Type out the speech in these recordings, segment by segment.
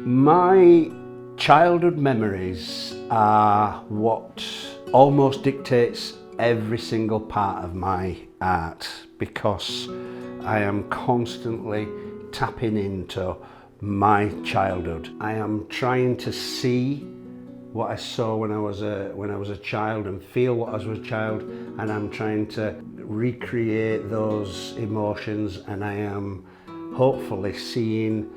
My childhood memories are what almost dictates every single part of my art, because I am constantly tapping into my childhood. I am trying to see what I saw when I was a child and feel what I was a child, and I'm trying to recreate those emotions, and I am hopefully seeing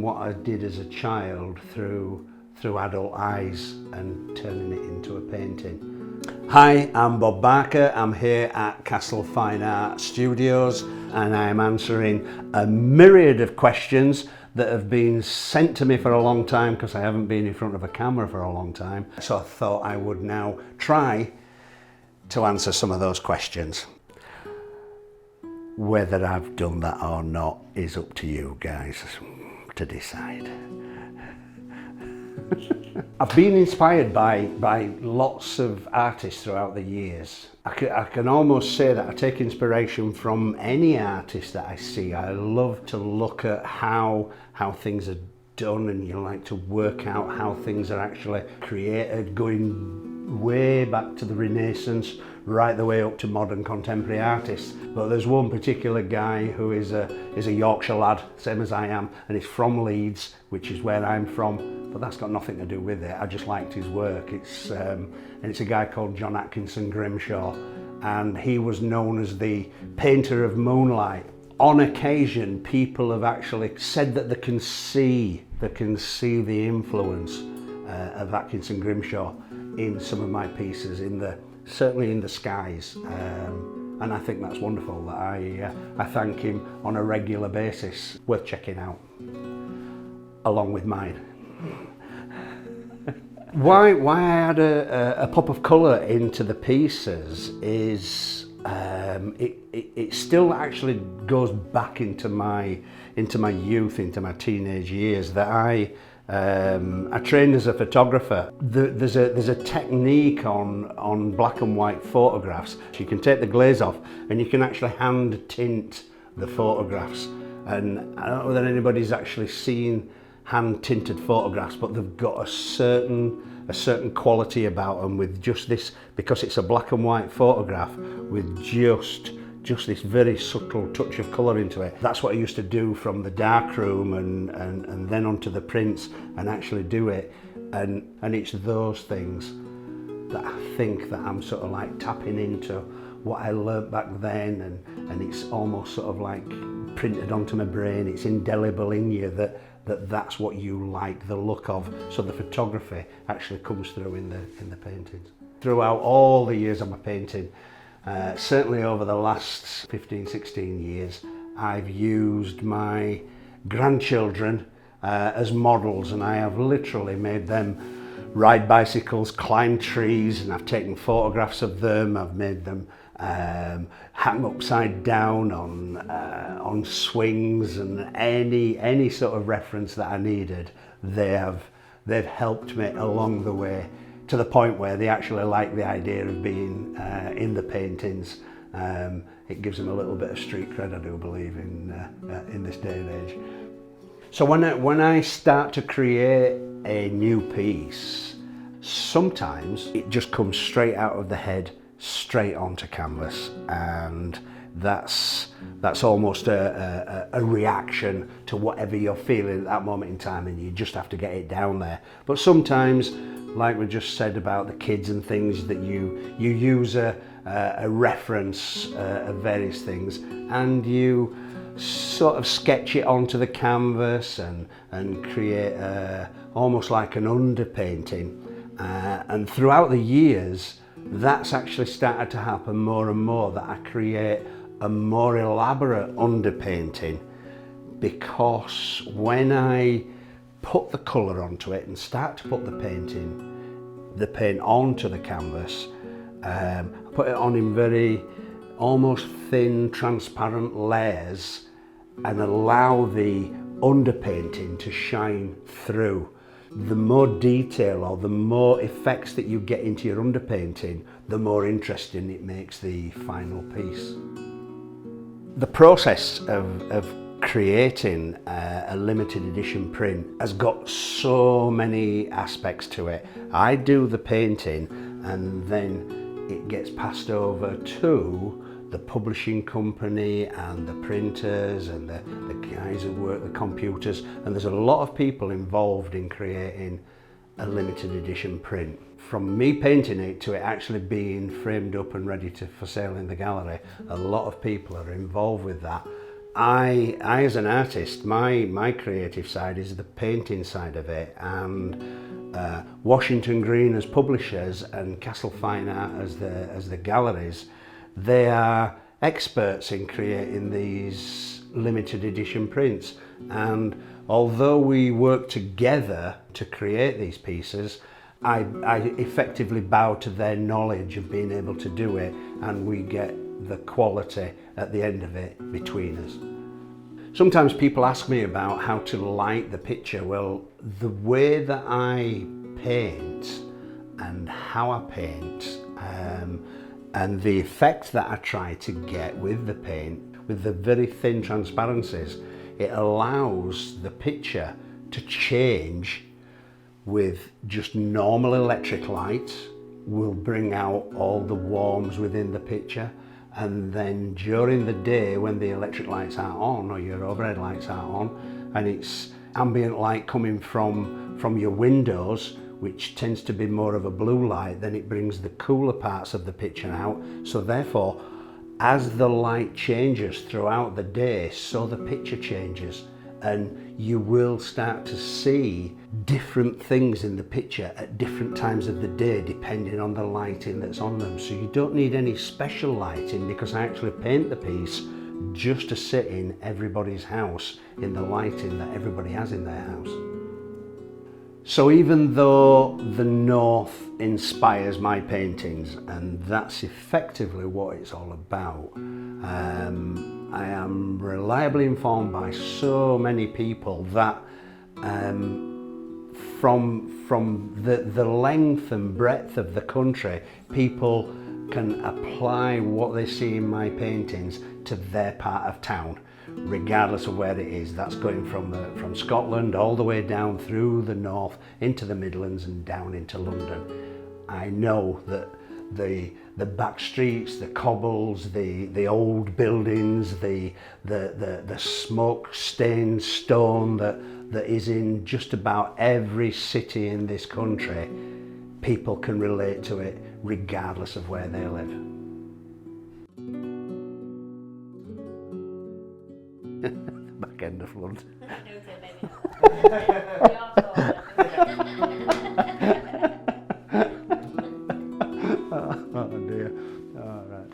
what I did as a child through adult eyes and turning it into a painting. Hi, I'm Bob Barker. I'm here at Castle Fine Art Studios, and I'm answering a myriad of questions that have been sent to me for a long time, because I haven't been in front of a camera for a long time. So I thought I would now try to answer some of those questions. Whether I've done that or not is up to you guys to decide. I've been inspired by lots of artists throughout the years. I can almost say that I take inspiration from any artist that I see. I love to look at how things are done, and you like to work out how things are actually created, going way back to the Renaissance, right the way up to modern contemporary artists. But there's one particular guy who is a Yorkshire lad, same as I am, and he's from Leeds, which is where I'm from, but that's got nothing to do with it. I just liked his work. It's a guy called John Atkinson Grimshaw, and he was known as the painter of moonlight. On occasion, people have actually said that they can see the influence of Atkinson Grimshaw in some of my pieces, certainly in the skies, and I think that's wonderful. That I thank him on a regular basis. Worth checking out, along with mine. Why I add a pop of colour into the pieces is it still actually goes back into my youth, into my teenage years. That I trained as a photographer. There's a technique on black and white photographs. You can take the glaze off and you can actually hand tint the photographs. And I don't know whether anybody's actually seen hand tinted photographs, but they've got a certain quality about them, with just this, because it's a black and white photograph, with just this very subtle touch of colour into it. That's what I used to do from the darkroom and then onto the prints and actually do it. And it's those things that I think that I'm sort of like tapping into what I learnt back then, and it's almost sort of like printed onto my brain. It's indelible in you that's what you like the look of. So the photography actually comes through in the paintings. Throughout all the years of my painting, certainly over the last 15-16 years, I've used my grandchildren as models, and I have literally made them ride bicycles, climb trees, and I've taken photographs of them. I've made them hang upside down on swings, and any sort of reference that I needed, they've helped me along the way, to the point where they actually like the idea of being in the paintings. It gives them a little bit of street cred, I do believe, in this day and age. So when I start to create a new piece, sometimes it just comes straight out of the head, straight onto canvas, and that's almost a reaction to whatever you're feeling at that moment in time, and you just have to get it down there. But sometimes, like we just said about the kids and things, that you use a reference of various things, and you sort of sketch it onto the canvas and create almost like an underpainting. And throughout the years, that's actually started to happen more and more, that I create a more elaborate underpainting, because when I put the colour onto it and start to put the paint onto the canvas, I put it on in very almost thin, transparent layers, and allow the underpainting to shine through. The more detail or the more effects that you get into your underpainting, the more interesting it makes the final piece. The process of creating a limited edition print has got so many aspects to it. I do the painting and then it gets passed over to the publishing company and the printers and the guys who work the computers, and there's a lot of people involved in creating a limited edition print. From me painting it to it actually being framed up and ready for sale in the gallery, a lot of people are involved with that. I as an artist, my creative side is the painting side of it, and Washington Green as publishers and Castle Fine Art as the galleries, they are experts in creating these limited edition prints, and although we work together to create these pieces, I effectively bow to their knowledge of being able to do it, and we get the quality at the end of it between us. Sometimes people ask me about how to light the picture. Well, the way that I paint and how I paint and the effect that I try to get with the paint, with the very thin transparencies, it allows the picture to change with just normal electric light. Will bring out all the warmth within the picture, and then during the day when the electric lights aren't on or your overhead lights aren't on and it's ambient light coming from your windows, which tends to be more of a blue light, then it brings the cooler parts of the picture out. So therefore, as the light changes throughout the day, so the picture changes, and you will start to see different things in the picture at different times of the day depending on the lighting that's on them. So you don't need any special lighting, because I actually paint the piece just to sit in everybody's house in the lighting that everybody has in their house. So even though the north inspires my paintings, and that's effectively what it's all about, I am reliably informed by so many people that from the length and breadth of the country, people can apply what they see in my paintings to their part of town, regardless of where it is. That's going from Scotland all the way down through the north into the Midlands and down into London. I know that the back streets, the cobbles, the old buildings, the smoke-stained stone that is in just about every city in this country, people can relate to it regardless of where they live. The back end of London. Oh dear. All right.